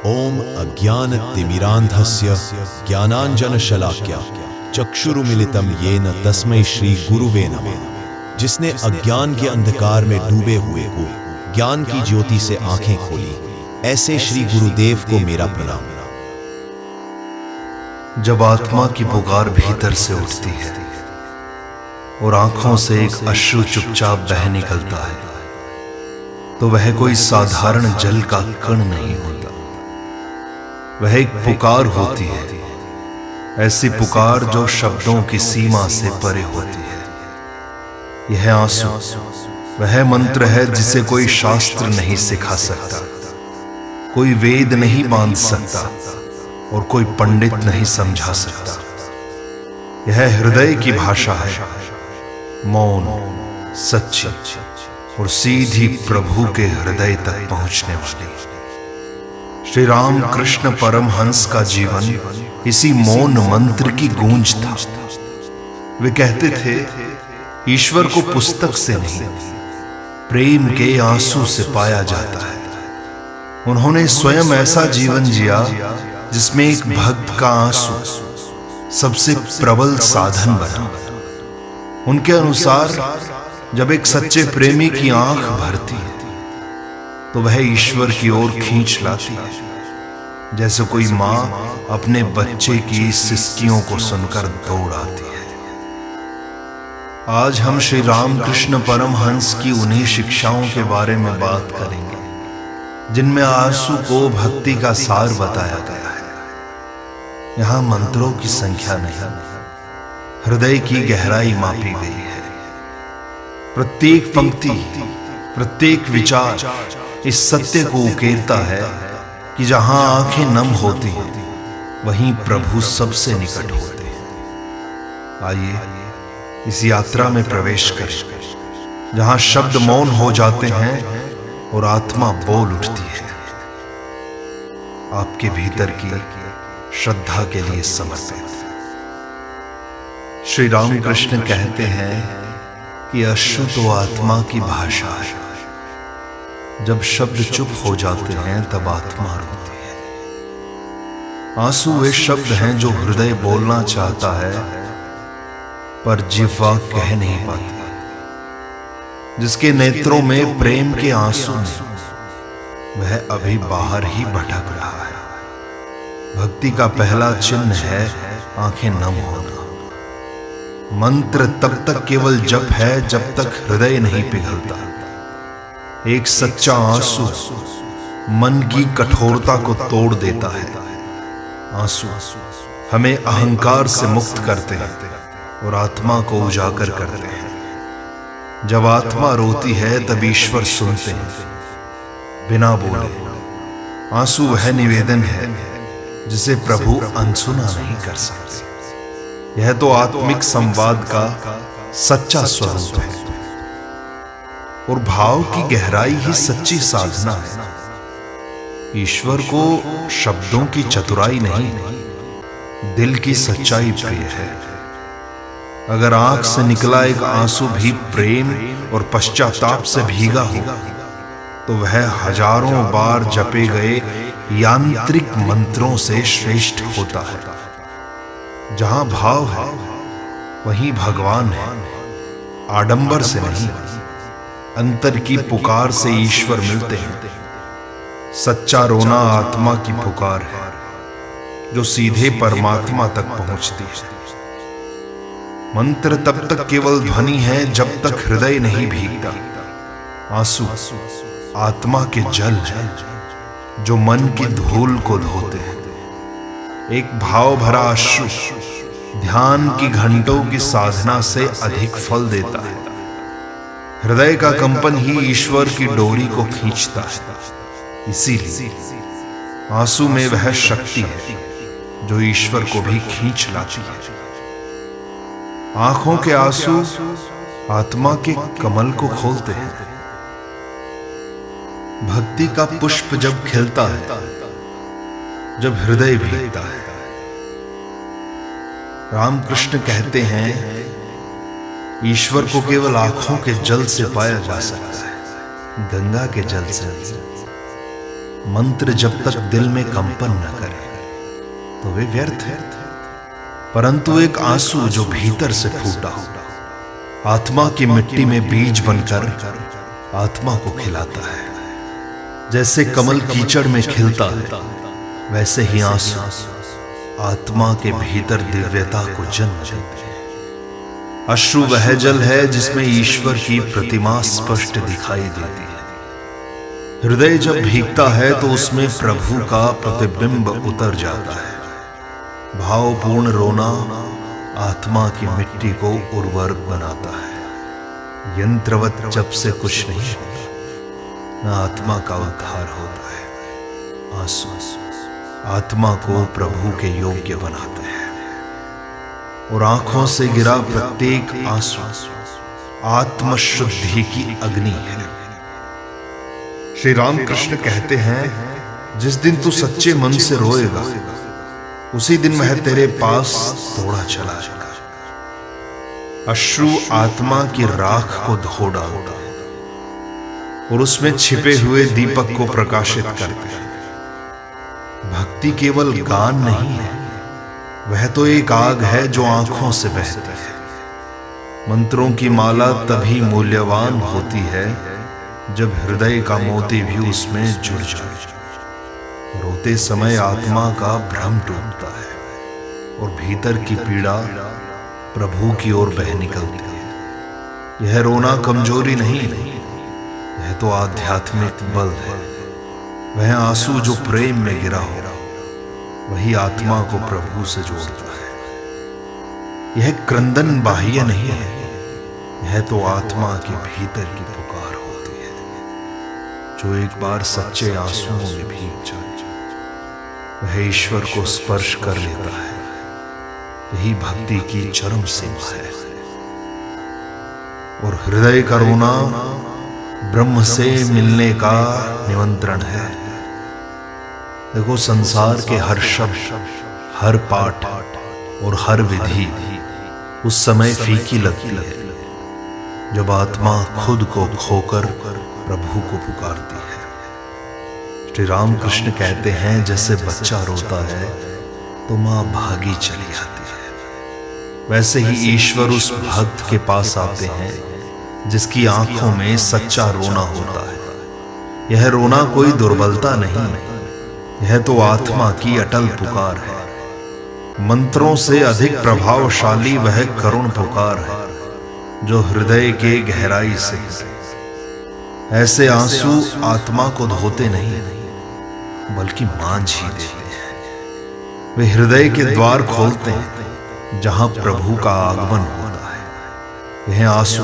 ओम अज्ञानतिमिरान्धस्य ज्ञानाञ्जनशलाकया चक्षुरुमिलितं येन तस्मै श्री गुरुवे नमः। जिसने अज्ञान के अंधकार में डूबे हुए को ज्ञान की ज्योति से आंखें खोली, ऐसे श्री गुरुदेव को मेरा प्रणाम। जब आत्मा की पुकार भीतर से उठती है और आंखों से एक अश्रु चुपचाप बह निकलता है, तो वह कोई साधारण जल का कण नहीं होता। वह एक पुकार होती है, ऐसी पुकार जो शब्दों की सीमा से परे होती है। यह आंसू वह मंत्र है जिसे कोई शास्त्र नहीं सिखा सकता, कोई वेद नहीं बांध सकता और कोई पंडित नहीं समझा सकता। यह हृदय की भाषा है, मौन, सच्ची और सीधी प्रभु के हृदय तक पहुंचने वाली। श्री राम कृष्ण परमहंस का जीवन इसी मौन मंत्र की गूंज था। वे कहते थे, ईश्वर को पुस्तक से नहीं, प्रेम के आंसू से पाया जाता है। उन्होंने स्वयं ऐसा जीवन जिया जिसमें एक भक्त का आंसू सबसे प्रबल साधन बना। उनके अनुसार जब एक सच्चे प्रेमी की आंख भरती है तो वह ईश्वर की ओर खींच लाती है, जैसे कोई मां अपने बच्चे की सिसकियों को सुनकर दौड़ आती है। आज हम श्री रामकृष्ण परमहंस की उन्हीं शिक्षाओं के बारे में बात करेंगे जिनमें आंसू को भक्ति का सार बताया गया है। यहां मंत्रों की संख्या नहीं, हृदय की गहराई मापी गई है। प्रत्येक पंक्ति, प्रत्येक विचार इस सत्य को उकेरता है कि जहां आंखें नम होती हैं, वहीं प्रभु सबसे निकट होते हैं। आइए इस यात्रा में प्रवेश करें, जहां शब्द मौन हो जाते हैं और आत्मा बोल उठती है। आपके भीतर की श्रद्धा के लिए समर्पित। श्री रामकृष्ण कहते हैं कि अश्रु तो आत्मा की भाषा है। जब शब्द चुप हो जाते हैं तब आत्मा रोती है। आंसू वे शब्द हैं जो हृदय बोलना चाहता है पर जिह्वा कह नहीं पाती। जिसके नेत्रों में प्रेम के आंसू हैं, वह अभी बाहर ही भटक रहा है। भक्ति का पहला चिन्ह है आंखें नम होना। मंत्र तब तक केवल जप है जब तक हृदय नहीं पिघलता। एक सच्चा आंसू मन की कठोरता को तोड़ देता है। आंसू हमें अहंकार से मुक्त करते हैं और आत्मा को उजागर करते हैं। जब आत्मा रोती है तब ईश्वर सुनते हैं, बिना बोले। आंसू वह निवेदन है जिसे प्रभु अनसुना नहीं कर सकते। यह तो आत्मिक संवाद का सच्चा स्वरूप है और भाव की गहराई ही सच्ची साधना है। ईश्वर को शब्दों की चतुराई नहीं, दिल की सच्चाई प्रिय है। अगर आंख से निकला एक आंसू भी प्रेम और पश्चाताप से भीगा हो, तो वह हजारों बार जपे गए यांत्रिक मंत्रों से श्रेष्ठ होता है। जहां भाव है वहीं भगवान है। आडंबर से नहीं, अंतर की पुकार से ईश्वर मिलते हैं। सच्चा रोना आत्मा की पुकार है जो सीधे परमात्मा तक पहुंचती है। मंत्र तब तक केवल ध्वनि है जब तक हृदय नहीं भीगता। आंसू आत्मा के जल है जो मन की धूल को धोते हैं। एक भाव भरा अश्रु ध्यान की घंटों की साधना से अधिक फल देता है। हृदय का कंपन ही ईश्वर की डोरी को खींचता है। इसीलिए आंसू में वह शक्ति है जो ईश्वर को भी खींच लाती है। आंखों के आंसू आत्मा के कमल को खोलते हैं। भक्ति का पुष्प जब खिलता है, जब हृदय भीगता है। रामकृष्ण कहते हैं, ईश्वर को केवल आंखों के जल से पाया जा सकता है, गंगा के जल से। मंत्र जब तक दिल में कंपन न करे तो वे व्यर्थ है, परंतु एक आंसू जो भीतर से फूटा हो आत्मा की मिट्टी में बीज बनकर आत्मा को खिलाता है। जैसे कमल कीचड़ में खिलता है, वैसे ही आंसू आत्मा के भीतर दिव्यता को जन्म देते हैं। अश्रु वह जल है जिसमें ईश्वर की प्रतिमा स्पष्ट दिखाई देती है। हृदय जब भीगता है तो उसमें प्रभु का प्रतिबिंब उतर जाता है। भावपूर्ण रोना आत्मा की मिट्टी को उर्वर बनाता है। यंत्रवत जब से कुछ नहीं होता, न आत्मा का उद्धार होता है। आंसू आत्मा को प्रभु के योग्य बनाते हैं और आंखों से गिरा प्रत्येक आंसू आत्मशुद्धि की अग्नि है। श्री रामकृष्ण कहते हैं, जिस दिन तू सच्चे मन से रोएगा उसी दिन वह तेरे पास दौड़ा चला जाएगा। अश्रु आत्मा की राख को धो डालता है और उसमें छिपे हुए दीपक को प्रकाशित करते हैं। भक्ति केवल गान नहीं है, वह तो एक आग है जो आंखों से बहती है। मंत्रों की माला तभी मूल्यवान होती है जब हृदय का मोती भी उसमें जुड़ जाए। रोते समय आत्मा का भ्रम टूटता है और भीतर की पीड़ा प्रभु की ओर बह निकलती है। यह रोना कमजोरी नहीं, यह तो आध्यात्मिक बल है। वह आंसू जो प्रेम में गिरा हो वही आत्मा को प्रभु से जोड़ता है। यह क्रंदन बाह्य नहीं है, यह तो आत्मा के भीतर की पुकार होती है। जो एक बार सच्चे आंसुओं में भीग जाए वह ईश्वर को स्पर्श कर लेता है। यही भक्ति की चरम सीमा है। और हृदय का रोना ब्रह्म से मिलने का निमंत्रण है। देखो, संसार के हर शब्द, हर पाठ और हर विधि उस समय फीकी लगती है जब आत्मा खुद को खोकर प्रभु को पुकारती है। श्री रामकृष्ण कहते हैं, जैसे बच्चा रोता है तो मां भागी चली आती है, वैसे ही ईश्वर उस भक्त के पास आते हैं जिसकी आंखों में सच्चा रोना होता है। यह रोना कोई दुर्बलता नहीं, यह तो आत्मा की अटल पुकार है। मंत्रों से अधिक प्रभावशाली वह करुण पुकार है जो हृदय के गहराई से है। ऐसे आंसू आत्मा को धोते नहीं बल्कि मांझ ही देते हैं। वे हृदय के द्वार खोलते हैं जहां प्रभु का आगमन होता है। यह आंसू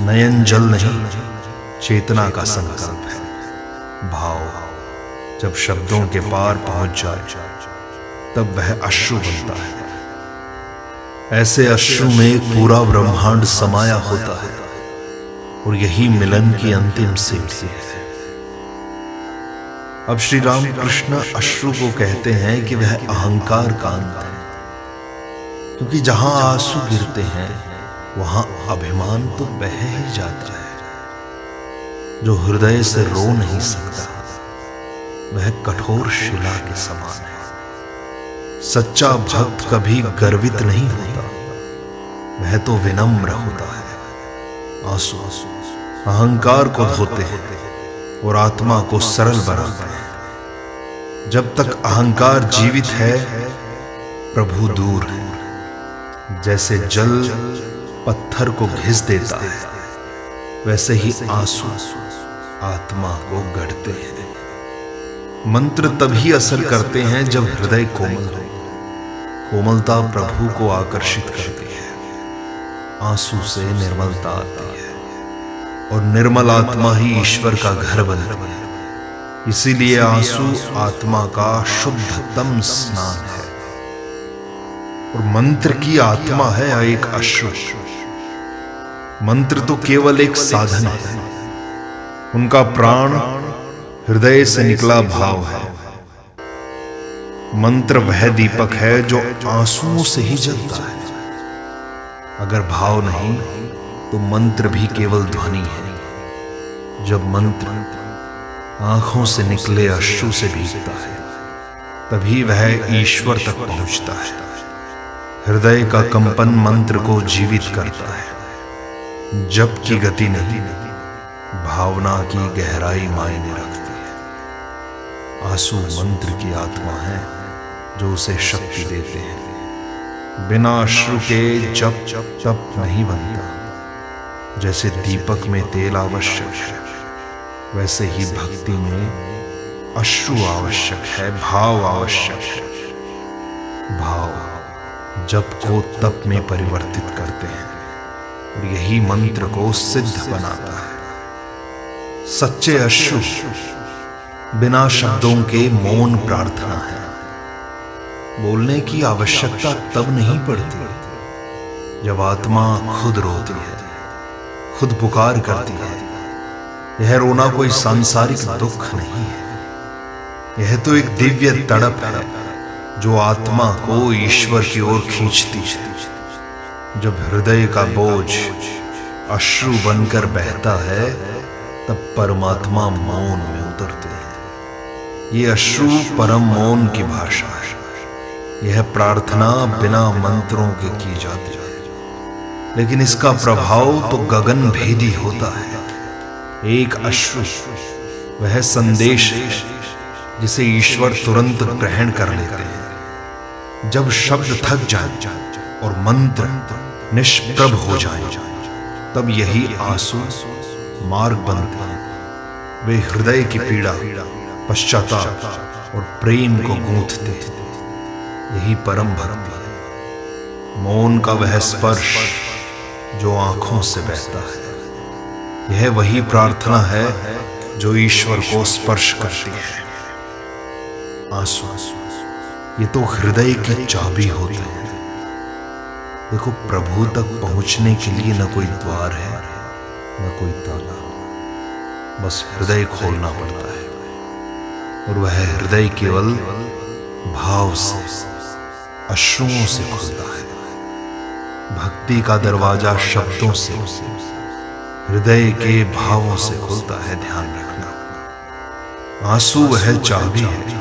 नयन जल नहीं, चेतना का संकल्प है। भाव जब शब्दों के पार पहुंच जाए तब वह अश्रु बनता है। ऐसे अश्रु में पूरा ब्रह्मांड समाया होता है और यही मिलन की अंतिम सीढ़ी है। अब श्री रामकृष्ण अश्रु को कहते हैं कि वह अहंकार का अंत है, क्योंकि जहां आंसू गिरते हैं वहां अभिमान तो बह ही जाता है। जो हृदय से रो नहीं सकता वह कठोर शिला के समान है। सच्चा भक्त कभी गर्वित नहीं होता, वह तो विनम्र होता है। आंसू अहंकार को धोते हैं और आत्मा को सरल बनाते हैं। जब तक अहंकार जीवित है प्रभु दूर है। जैसे जल पत्थर को घिस देता है वैसे ही आंसू आत्मा को गढ़ते हैं। मंत्र तभी असर करते हैं जब हृदय कोमल हो। कोमलता प्रभु को आकर्षित करती है। आंसू से निर्मलता आती है और निर्मल आत्मा ही ईश्वर का घर बनती है। इसीलिए आंसू आत्मा का शुद्धतम स्नान है और मंत्र की आत्मा है एक अश्रु। मंत्र तो केवल एक साधन है, उनका प्राण हृदय से निकला भाव है। मंत्र वह दीपक है जो आंसुओं से ही जलता है। अगर भाव नहीं तो मंत्र भी केवल ध्वनि है। जब मंत्र आंखों से निकले अश्रु से भीगता है, तभी वह ईश्वर तक पहुंचता है। हृदय का कंपन मंत्र को जीवित करता है। जप की गति नहीं, भावना की गहराई मायने रखती है। आंसू मंत्र की आत्मा है जो उसे शक्ति देते हैं। बिना अश्रु के जप तप नहीं बनता। जैसे दीपक में तेल आवश्यक है, वैसे ही भक्ति में अश्रु आवश्यक है, भाव आवश्यक है। भाव जप को तप में परिवर्तित करते हैं और यही मंत्र को सिद्ध बनाता है। सच्चे अश्रु बिना शब्दों के मौन प्रार्थना है। बोलने की आवश्यकता तब नहीं पड़ती जब आत्मा खुद रोती है, खुद पुकार करती है। यह रोना कोई सांसारिक दुख नहीं है, यह तो एक दिव्य तड़प है जो आत्मा को ईश्वर की ओर खींचती है। जब हृदय का बोझ अश्रु बनकर बहता है, तब परमात्मा मौन में उतरते हैं। ये अश्रु परम मौन की भाषा है। यह प्रार्थना बिना मंत्रों के की जाती है, लेकिन इसका प्रभाव तो गगन भेदी होता है। एक अश्रु वह संदेश है जिसे ईश्वर तुरंत ग्रहण कर लेते हैं। जब शब्द थक जाए और मंत्र निष्प्रभ हो जाए, तब यही आंसू मार्ग बनते हैं। वे हृदय की पीड़ा, पश्चाताप और प्रेम को गूंथते हैं। यही परम भक्ति है। मौन का वह स्पर्श जो आंखों से बहता है, यह वही प्रार्थना है जो ईश्वर को स्पर्श करती है। आंसू ये तो हृदय की चाबी होते हैं। देखो, प्रभु तक पहुंचने के लिए न कोई द्वार है, न कोई ताला, बस हृदय खोलना पड़ता है। और वह हृदय केवल भाव से, अश्रुओं से खुलता है। भक्ति का दरवाजा शब्दों से, हृदय के भावों से खुलता है। ध्यान रखना, आंसू वह चाबी है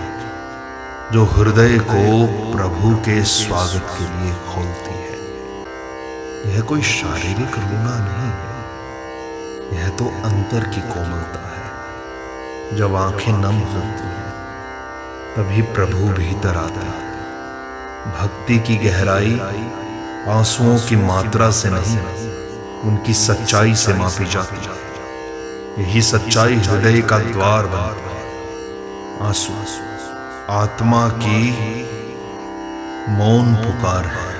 जो हृदय को प्रभु के स्वागत के लिए खोलती है। यह कोई शारीरिक रोना नहीं है, यह तो अंतर की कोमलता है। जब आंखें नम होती हैं, तभी प्रभु भीतर आता है। भक्ति की गहराई आंसुओं की मात्रा से नहीं, उनकी सच्चाई से मापी जाती है। यही सच्चाई हृदय का द्वार बनती है। आंसू आत्मा की मौन पुकार है।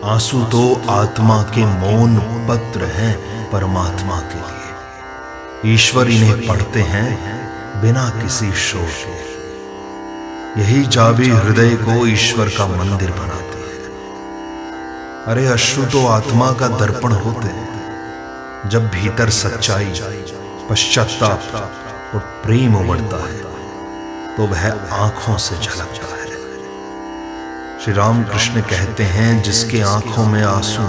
आंसू तो आत्मा के मौन पत्र हैं परमात्मा के लिए। ईश्वर इन्हें पढ़ते हैं बिना किसी शोर के। यही चाबी हृदय को ईश्वर का मंदिर बनाती है। अरे, अश्रु तो आत्मा का दर्पण होते हैं। जब भीतर सच्चाई, पश्चाताप और प्रेम उमड़ता है, तो वह आंखों से झलकता है। श्री राम कृष्ण कहते हैं, जिसके आंखों में आंसू,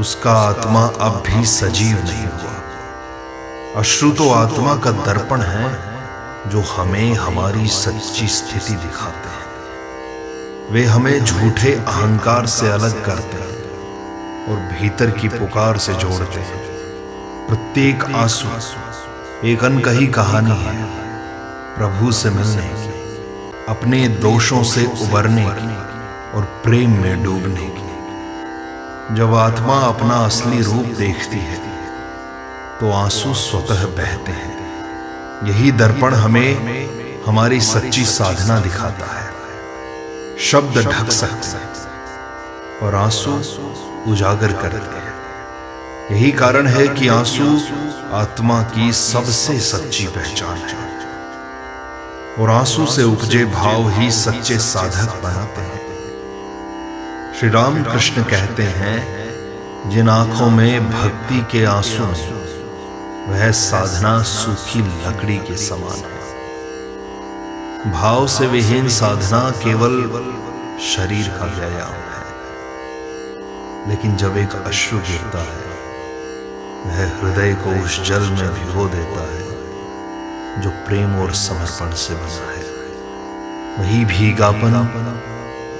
उसका आत्मा अब भी सजीव नहीं हुआ। अश्रु तो आत्मा का दर्पण है जो हमें हमारी सच्ची स्थिति दिखाते हैं। वे हमें झूठे अहंकार से अलग करते हैं और भीतर की पुकार से जोड़ते हैं। प्रत्येक आंसू एक अनकही कहानी है, प्रभु से मिलने की, अपने दोषों से उबरने की और प्रेम में डूबने की। जब आत्मा अपना असली रूप देखती है, तो आंसू स्वतः बहते हैं। यही दर्पण हमें हमारी सच्ची साधना दिखाता है। शब्द ढक सकते हैं और आंसू उजागर करते हैं। यही कारण है कि आंसू आत्मा की सबसे सच्ची पहचान है। और आंसू से उपजे भाव ही सच्चे साधक बनाते हैं। श्री राम कृष्ण कहते हैं, जिन आंखों में भक्ति के आंसू हैं, वह साधना सूखी लकड़ी के समान है। भाव से विहीन साधना केवल शरीर का व्यायाम है। लेकिन जब एक अश्रु गिरता है, वह हृदय को उस जल में भिगो देता है जो प्रेम और समर्पण से बना है। वही भीगापन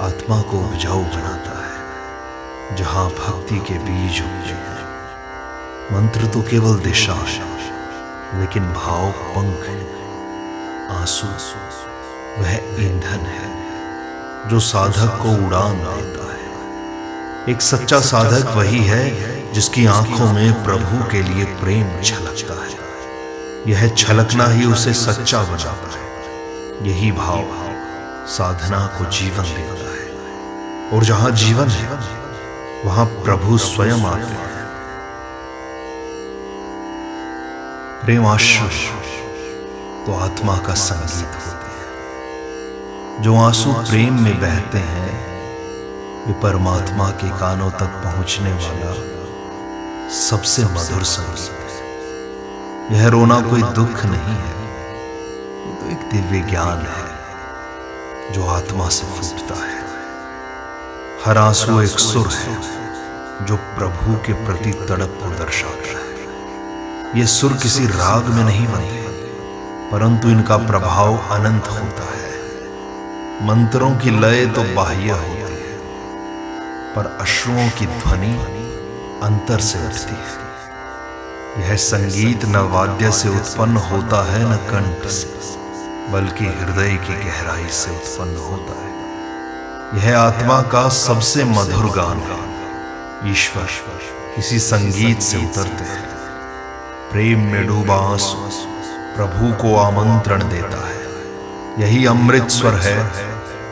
आत्मा को उपजाऊ बनाता है। जहां भक्ति के बीज उगते हैं, मंत्र तो केवल दिशा है, लेकिन भाव पंख है। आंसू वह ईंधन है जो साधक को उड़ान देता है। एक सच्चा साधक वही है जिसकी आंखों में प्रभु के लिए प्रेम छलकता है। यह छलकना ही उसे सच्चा बनाता है। यही भाव साधना को जीवन देता है, और जहां जीवन है वहां प्रभु स्वयं आते हैं। प्रेम आश्रु तो आत्मा का संगीत होते हैं। जो आंसू प्रेम में बहते हैं, ये परमात्मा के कानों तक पहुंचने वाला सबसे मधुर संगीत है। यह रोना कोई दुख नहीं है, ये तो एक दिव्य ज्ञान है जो आत्मा से फूटता है। हर आंसू एक सुर है जो प्रभु के प्रति तड़प को दर्शाता है। ये सुर किसी राग में नहीं बनते, परंतु इनका प्रभाव अनंत होता है। मंत्रों की लय तो बाह्य होती है, पर अश्रुओं की ध्वनि अंतर से उठती है। यह संगीत न वाद्य से उत्पन्न होता है, न कंठ से, बल्कि हृदय की गहराई से उत्पन्न होता है। यह आत्मा का सबसे मधुर गान है। ईश्वर इसी संगीत से उतरते हैं। प्रेम में डूबा आंसू प्रभु को आमंत्रण देता है। यही अमृत स्वर है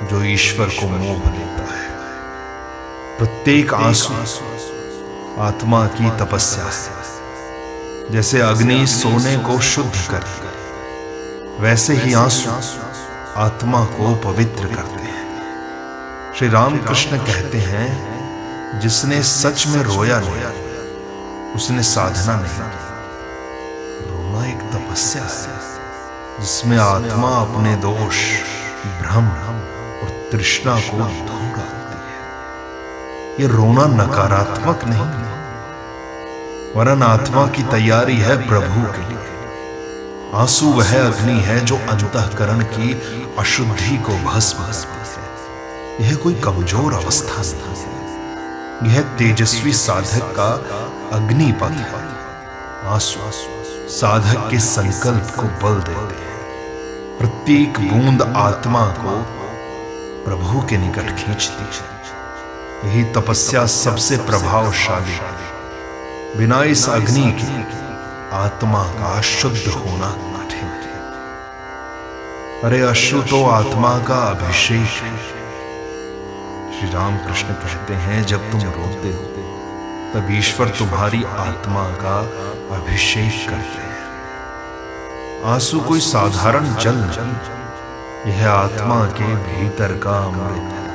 जो ईश्वर को मोह लेता है। प्रत्येक आंसू आत्मा की तपस्या है। जैसे अग्नि सोने को शुद्ध करती है, वैसे ही आंसू आत्मा को पवित्र करते हैं। श्री रामकृष्ण कहते हैं, जिसने सच में रोया नहीं, उसने साधना नहीं की। रोना एक तपस्या है जिसमें आत्मा अपने दोष, भ्रम और तृष्णा को धो डालती है। ये रोना नकारात्मक नहीं, वरन आत्मा की तैयारी है प्रभु के लिए। आंसू वह अग्नि है जो अंतःकरण की अशुद्धि को भस्म करती है। यह कोई कमजोर अवस्था नहीं है, यह तेजस्वी साधक का अग्निपथ है। आंसू साधक के संकल्प को बल देते हैं। प्रत्येक बूंद आत्मा को प्रभु के निकट खींचती है। यही तपस्या सबसे प्रभावशाली है। बिना इस अग्नि के आत्मा का शुद्ध होना कठिन है। अरे अश्रु तो आत्मा का अभिषेक है। श्री रामकृष्ण कहते हैं, जब तुम रोते हो तब ईश्वर तुम्हारी आत्मा का अभिषेक करते हैं। आंसू कोई साधारण जल नहीं, यह आत्मा के भीतर का अमृत है।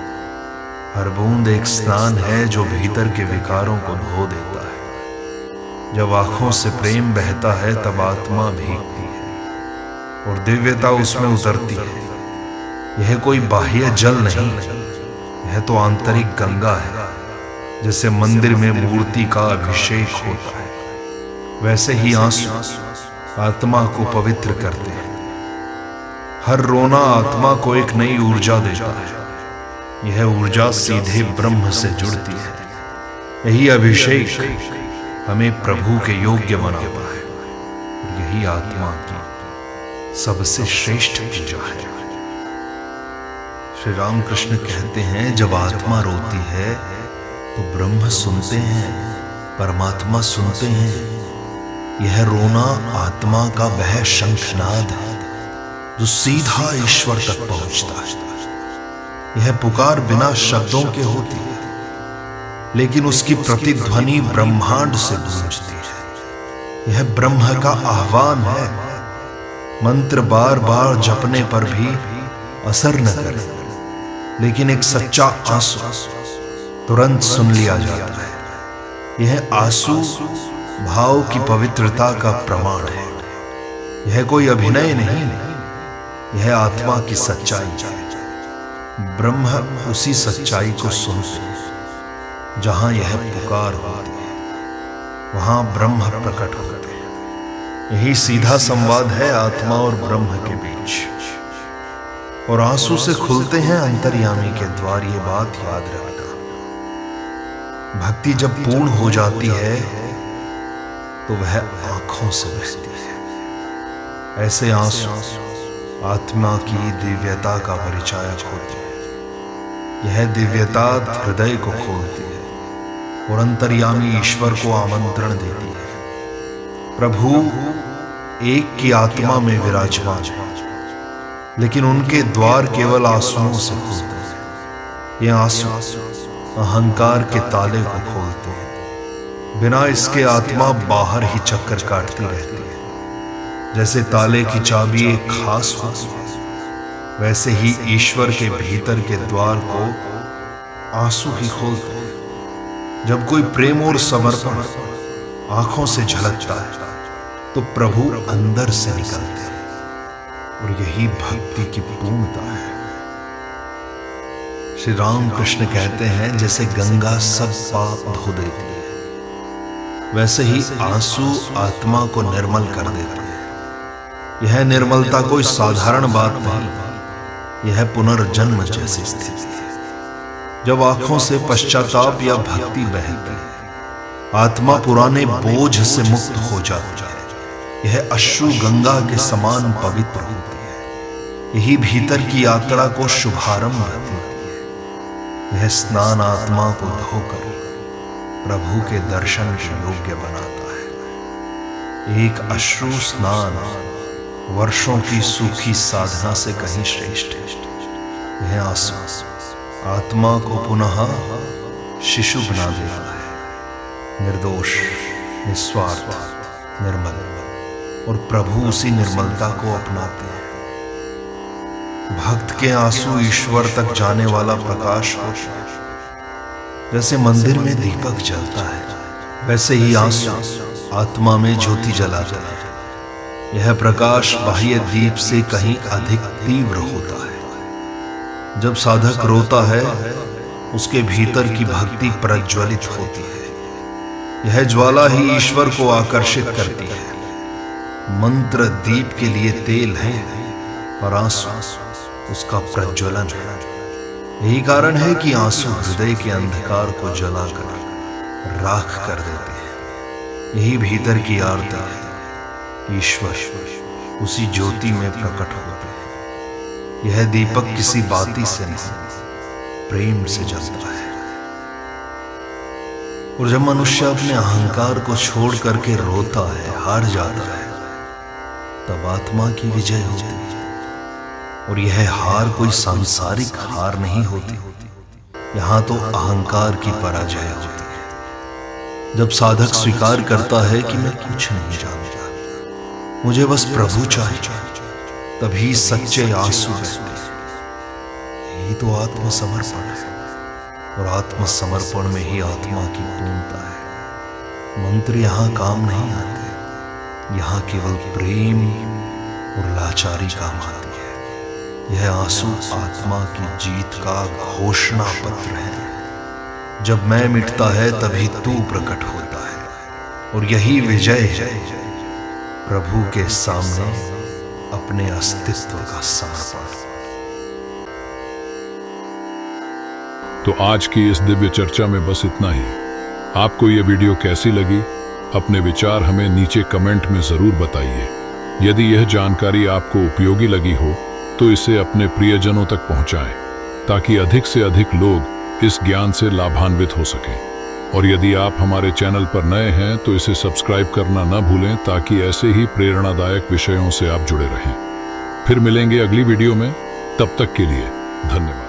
हर बूंद एक स्नान है जो भीतर के विकारों को धो देता है। जब आंखों से प्रेम बहता है तब आत्मा भीगती है और दिव्यता उसमें उतरती है। यह कोई बाह्य जल नहीं, यह तो आंतरिक गंगा है। जैसे मंदिर में मूर्ति का अभिषेक होता है, वैसे ही आंसू आत्मा को पवित्र करते हैं। हर रोना आत्मा को एक नई ऊर्जा देता है। यह ऊर्जा सीधे ब्रह्म से जुड़ती है। यही अभिषेक हमें प्रभु के योग्य बनाता है। यही आत्मा की सबसे श्रेष्ठ पूजा है। श्री रामकृष्ण कहते हैं, जब आत्मा रोती है तो ब्रह्म सुनते हैं, परमात्मा सुनते हैं। यह रोना आत्मा का वह शंखनाद है जो सीधा ईश्वर तक पहुंचता है। यह पुकार बिना शब्दों के होती है, लेकिन उसकी प्रतिध्वनि ब्रह्मांड से गूंजती है। यह ब्रह्म का आह्वान है। मंत्र बार बार जपने पर भी असर न करे, लेकिन एक सच्चा आंसू तुरंत सुन लिया जाता है। यह आंसू भाव की पवित्रता का प्रमाण है। यह कोई अभिनय नहीं, यह आत्मा की सच्चाई है। ब्रह्म उसी सच्चाई को सुनते हैं। जहां यह पुकार होती है, वहां ब्रह्म प्रकट होते हैं। यही सीधा संवाद है आत्मा और ब्रह्म के बीच। और आंसू से खुलते हैं अंतर्यामी के द्वार, ये बात याद रखना। भक्ति जब पूर्ण हो जाती है तो वह आंखों से बहती है। ऐसे आंसू आत्मा की दिव्यता का परिचायक होते हैं। यह दिव्यता हृदय को खोलती है और अंतर्यामी ईश्वर को आमंत्रण देती है। प्रभु एक की आत्मा में विराजमान है, लेकिन उनके द्वार केवल आंसुओं से खुलते हैं। ये आंसू अहंकार के ताले को खोलते हैं। बिना इसके आत्मा बाहर ही चक्कर काटती रहती है। जैसे ताले की चाबी एक खास होती है, वैसे ही ईश्वर के भीतर के द्वार को आंसू ही खोलते हैं। जब कोई प्रेम और समर्पण आंखों से झलकता है तो प्रभु अंदर से निकलते हैं और यही भक्ति की पूर्णता है। श्री राम कृष्ण कहते हैं, जैसे गंगा सब पाप धो देती है, वैसे ही आंसू आत्मा को निर्मल कर देते हैं। यह निर्मलता कोई साधारण बात नहीं, यह पुनर्जन्म जैसी स्थिति है। जब आंखों से पश्चाताप या भक्ति बहती है, आत्मा पुराने बोझ से मुक्त हो जाती है। यह अश्रु गंगा के समान पवित्र होती है। यही भीतर की यात्रा को शुभारंभ देती है। यह स्नान आत्मा को धोकर प्रभु के दर्शन के योग्य बनाता है। एक अश्रु स्नान वर्षों की सूखी साधना से कहीं श्रेष्ठ है। यह आंसू आत्मा को पुनः शिशु बना देता है, निर्दोष, निस्वार्थ, निर्मल, और प्रभु उसी निर्मलता को अपनाते हैं। भक्त के आंसू ईश्वर तक जाने वाला प्रकाश होता है। जैसे मंदिर में दीपक जलता है, वैसे ही आंसू आत्मा में ज्योति जलाता है। यह प्रकाश बाह्य दीप से कहीं अधिक तीव्र होता है। जब साधक रोता है, उसके भीतर की भक्ति प्रज्वलित होती है। यह ज्वाला ही ईश्वर को आकर्षित करती है। मंत्र दीप के लिए तेल है और आंसू उसका प्रज्वलन है। यही कारण है कि आंसू हृदय के अंधकार को जलाकर राख कर देते हैं। यही भीतर की आरती है। ईश्वर उसी ज्योति में प्रकट होते हैं। यह दीपक किसी बाती से नहीं, प्रेम से जलता है। और जब मनुष्य अपने अहंकार को छोड़ करके रोता है, हार जाता है, तब आत्मा की विजय होती है। और यह हार कोई सांसारिक हार नहीं होती, यहां तो अहंकार की पराजय होती है। जब साधक स्वीकार करता है कि मैं कुछ नहीं जानता, मुझे बस प्रभु चाहिए, तभी सच्चे आंसू बहते हैं। यही तो आत्मसमर्पण है, और आत्मसमर्पण में ही आत्मा की पूर्णता है। मंत्र यहां काम नहीं आते, यहां केवल प्रेम और लाचारी काम आती है। यह आंसू आत्मा की जीत का घोषणा पत्र है। जब मैं मिटता है तभी तू प्रकट होता है, और यही विजय है, प्रभु के सामने अपने अस्तित्व का समर्पण। तो आज की इस दिव्य चर्चा में बस इतना ही। आपको ये वीडियो कैसी लगी, अपने विचार हमें नीचे कमेंट में जरूर बताइए। यदि यह जानकारी आपको उपयोगी लगी हो तो इसे अपने प्रियजनों तक पहुंचाएं, ताकि अधिक से अधिक लोग इस ज्ञान से लाभान्वित हो सकें। और यदि आप हमारे चैनल पर नए हैं तो इसे सब्सक्राइब करना न भूलें, ताकि ऐसे ही प्रेरणादायक विषयों से आप जुड़े रहें। फिर मिलेंगे अगली वीडियो में, तब तक के लिए धन्यवाद।